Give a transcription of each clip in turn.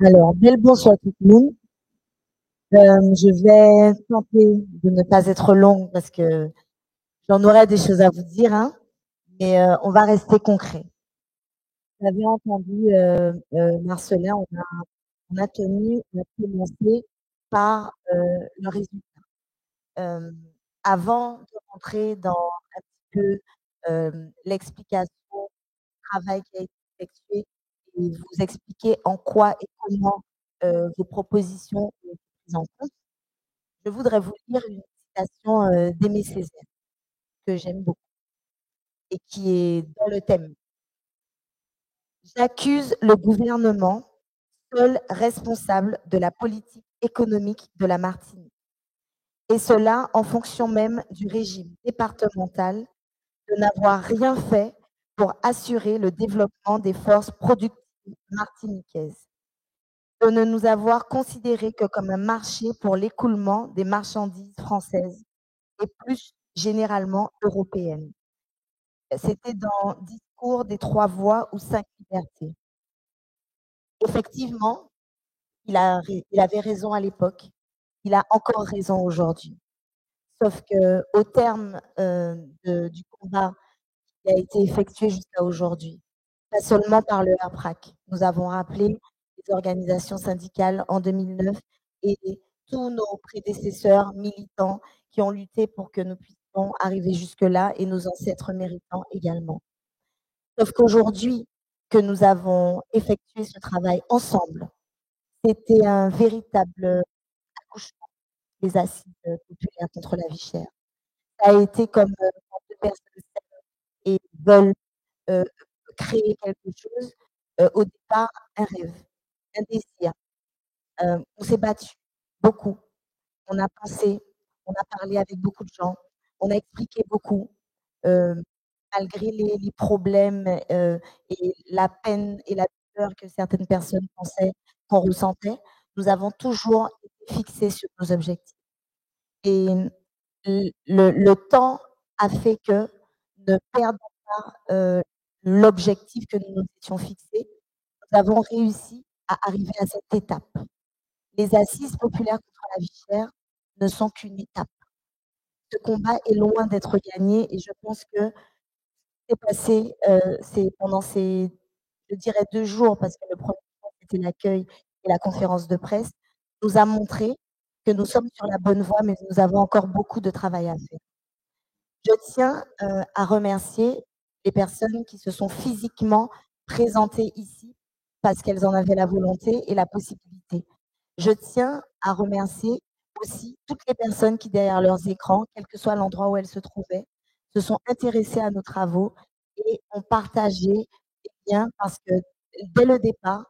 Alors, bel bonsoir tout le monde. Je vais tenter de ne pas être longue parce que j'en aurai des choses à vous dire, hein, mais on va rester concret. Vous avez entendu Marcelin, on a tenu à commencer par le résultat. Euh, Avant de rentrer dans un petit peu l'explication du travail qui a été effectué et vous expliquer en quoi et comment vos propositions ont été prises en compte, je voudrais vous lire une citation d'Aimé Césaire que j'aime beaucoup et qui est dans le thème. J'accuse le gouvernement, seul responsable de la politique économique de la Martinique, et cela en fonction même du régime départemental, de n'avoir rien fait pour assurer le développement des forces productives martiniquaises, de ne nous avoir considérés que comme un marché pour l'écoulement des marchandises françaises et plus généralement européennes. C'était dans Discours des trois voies ou cinq libertés. Effectivement, il avait raison à l'époque, il a encore raison aujourd'hui. Sauf que au terme du combat qui a été effectué jusqu'à aujourd'hui, pas seulement par le HAPRAC, nous avons rappelé les organisations syndicales en 2009 et tous nos prédécesseurs militants qui ont lutté pour que nous puissions arriver jusque-là et nos ancêtres méritants également. Sauf qu'aujourd'hui, que nous avons effectué ce travail ensemble, c'était un véritable accouchement des assises populaires contre la vie chère. Ça a été comme quand deux personnes s'aiment et veulent euh, créer quelque chose, au départ, un rêve, un désir. On s'est battu beaucoup, on a pensé, on a parlé avec beaucoup de gens, on a expliqué beaucoup. euh, Malgré les problèmes et la peine et la douleur que certaines personnes pensaient qu'on ressentait, nous avons toujours été fixés sur nos objectifs. Et le temps a fait que, ne perdons pas l'objectif que nous nous étions fixés, nous avons réussi à arriver à cette étape. Les assises populaires contre la vie chère ne sont qu'une étape. Ce combat est loin d'être gagné et je pense que c'est passé, c'est pendant ces, je dirais 2 jours, parce que le premier jour, c'était l'accueil et la conférence de presse, nous a montré que nous sommes sur la bonne voie, mais nous avons encore beaucoup de travail à faire. Je tiens, à remercier les personnes qui se sont physiquement présentées ici, parce qu'elles en avaient la volonté et la possibilité. Je tiens à remercier aussi toutes les personnes qui, derrière leurs écrans, quel que soit l'endroit où elles se trouvaient, se sont intéressées à nos travaux et ont partagé les liens parce que dès le départ,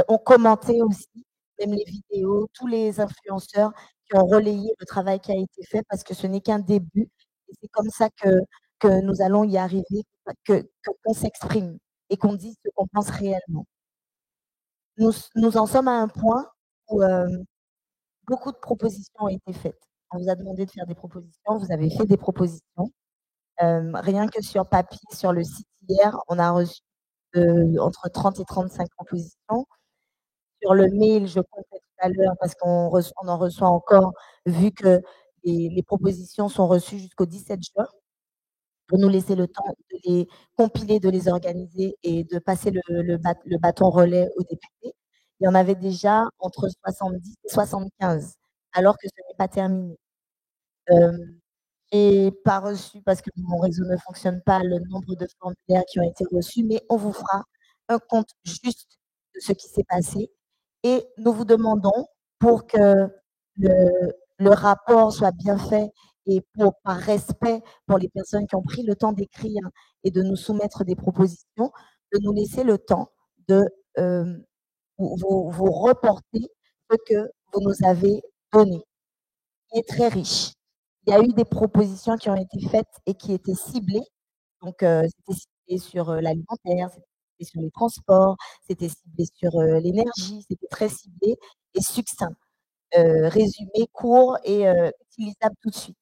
ont commenté aussi, même les vidéos, tous les influenceurs qui ont relayé le travail qui a été fait parce que ce n'est qu'un début et c'est comme ça que nous allons y arriver, qu'on s'exprime et qu'on dise ce qu'on pense réellement. Nous en sommes à un point où beaucoup de propositions ont été faites. On vous a demandé de faire des propositions, vous avez fait des propositions. Rien que sur papier, sur le site hier, on a reçu entre 30 et 35 propositions. Sur le mail, je comptais tout à l'heure parce on en reçoit encore, vu que les propositions sont reçues jusqu'au 17 juin, pour nous laisser le temps de les compiler, de les organiser et de passer le bâton relais aux députés. Il y en avait déjà entre 70 et 75, alors que ce n'est pas terminé. J'ai pas reçu, parce que mon réseau ne fonctionne pas, le nombre de formulaires qui ont été reçus, mais on vous fera un compte juste de ce qui s'est passé et nous vous demandons, pour que le rapport soit bien fait et par respect pour les personnes qui ont pris le temps d'écrire et de nous soumettre des propositions, de nous laisser le temps de vous reporter ce que vous nous avez donné, qui est très riche. Il y a eu des propositions qui ont été faites et qui étaient ciblées. Donc, c'était ciblé sur l'alimentaire, c'était ciblé sur les transports, c'était ciblé sur l'énergie, c'était très ciblé et succinct, résumé court et utilisable tout de suite.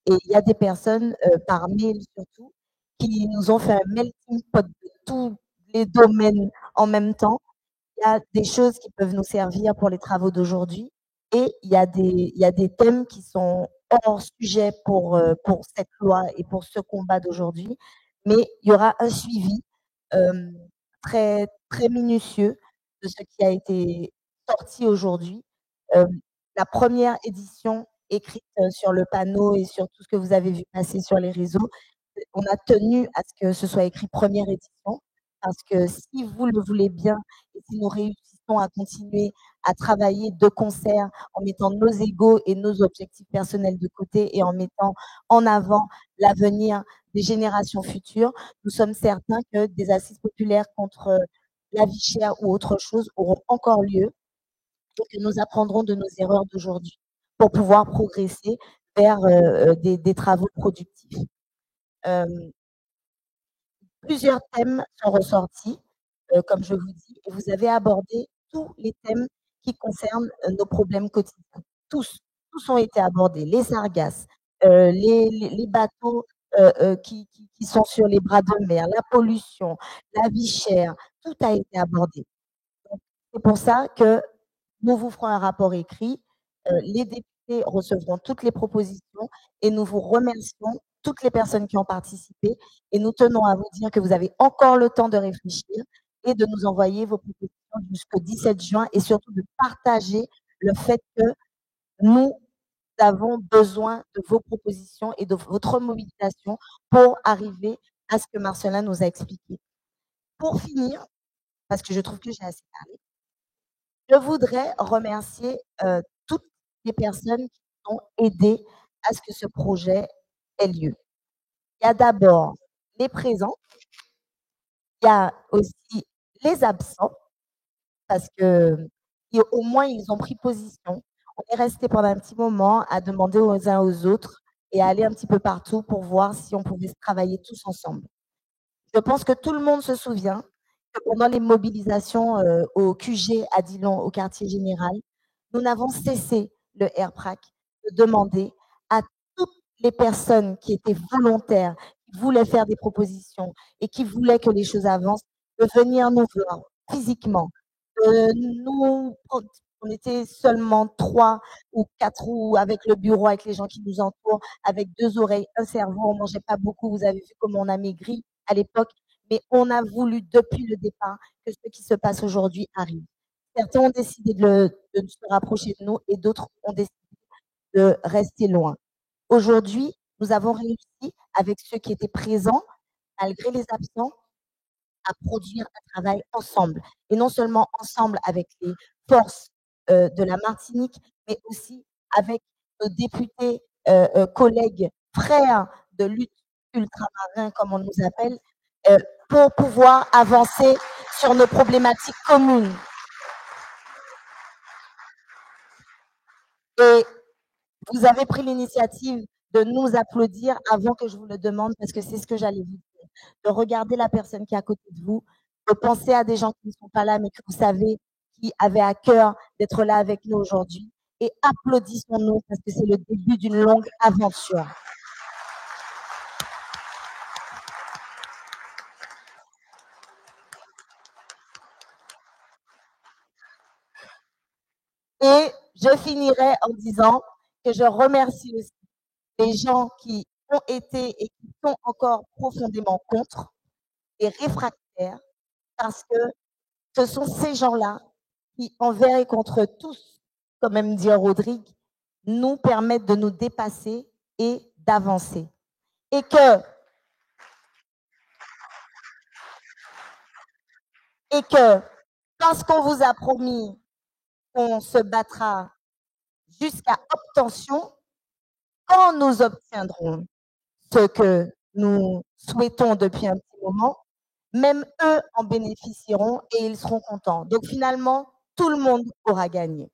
Et il y a des personnes, par mail surtout, qui nous ont fait un melting pot de tous les domaines en même temps il y a des choses qui peuvent nous servir pour les travaux d'aujourd'hui et il y a des thèmes qui sont hors sujet pour cette loi et pour ce combat d'aujourd'hui, mais il y aura un suivi hem, très minutieux de ce qui a été sorti aujourd'hui. Hem, la première édition écrite, sur le panneau et sur tout ce que vous avez vu passer sur les réseaux, on a tenu à ce que ce soit écrit première édition parce que si vous le voulez bien et si nous réussissons à continuer à travailler de concert en mettant nos égos et nos objectifs personnels de côté et en mettant en avant l'avenir des générations futures, nous sommes certains que des assises populaires contre la vie chère ou autre chose auront encore lieu et que nous apprendrons de nos erreurs d'aujourd'hui pour pouvoir progresser vers des travaux productifs. Euh, Plusieurs thèmes sont ressortis, comme je vous dis, et vous avez abordé tous les thèmes qui concernent nos problèmes quotidiens. Tous, tous ont été abordés. Les sargasses, les bateaux qui sont sur les bras de mer, la pollution, la vie chère, tout a été abordé. Donc, c'est pour ça que nous vous ferons un rapport écrit. Les députés recevront toutes les propositions et nous vous remercions, toutes les personnes qui ont participé. Et nous tenons à vous dire que vous avez encore le temps de réfléchir et de nous envoyer vos propositions jusqu'au 17 juin et surtout de partager le fait que nous avons besoin de vos propositions et de votre mobilisation pour arriver à ce que Marcelin nous a expliqué. Pour finir, parce que je trouve que j'ai assez parlé, je voudrais remercier toutes les personnes qui ont aidé à ce que ce projet ait lieu. Il y a d'abord les présents, il y a aussi les absents, parce que au moins ils ont pris position. On est resté pendant un petit moment à demander aux uns aux autres et à aller un petit peu partout pour voir si on pouvait travailler tous ensemble. Je pense que tout le monde se souvient que pendant les mobilisations au QG à Dillon, au quartier général, nous n'avons cessé, le RPRAC, de demander à toutes les personnes qui étaient volontaires, qui voulaient faire des propositions et qui voulaient que les choses avancent, de venir nous voir physiquement. Nous, on était seulement 3 ou 4 ou avec le bureau, avec les gens qui nous entourent, avec 2 oreilles, un cerveau, on ne mangeait pas beaucoup. Vous avez vu comment on a maigri à l'époque, mais on a voulu depuis le départ que ce qui se passe aujourd'hui arrive. Certains ont décidé de se rapprocher de nous et d'autres ont décidé de rester loin. Aujourd'hui, nous avons réussi avec ceux qui étaient présents, malgré les absents, à produire un travail ensemble. Et non seulement ensemble avec les forces de la Martinique, mais aussi avec nos députés, collègues, frères de lutte ultramarins, comme on nous appelle, euh, pour pouvoir avancer sur nos problématiques communes. Et vous avez pris l'initiative de nous applaudir avant que je vous le demande, parce que c'est ce que j'allais vous dire. De regarder la personne qui est à côté de vous, de penser à des gens qui ne sont pas là, mais que vous savez qui avaient à cœur d'être là avec nous aujourd'hui. Et applaudissons-nous parce que c'est le début d'une longue aventure. Et je finirai en disant que je remercie aussi les gens qui ont été et qui sont encore profondément contre, et réfractaires, parce que ce sont ces gens-là qui, envers et contre tous, comme aime dire Rodrigue, nous permettent de nous dépasser et d'avancer. Et que, parce qu'on vous a promis qu'on se battra jusqu'à obtention, quand nous obtiendrons ce que nous souhaitons depuis un petit moment, même eux en bénéficieront et ils seront contents. Donc finalement, tout le monde aura gagné.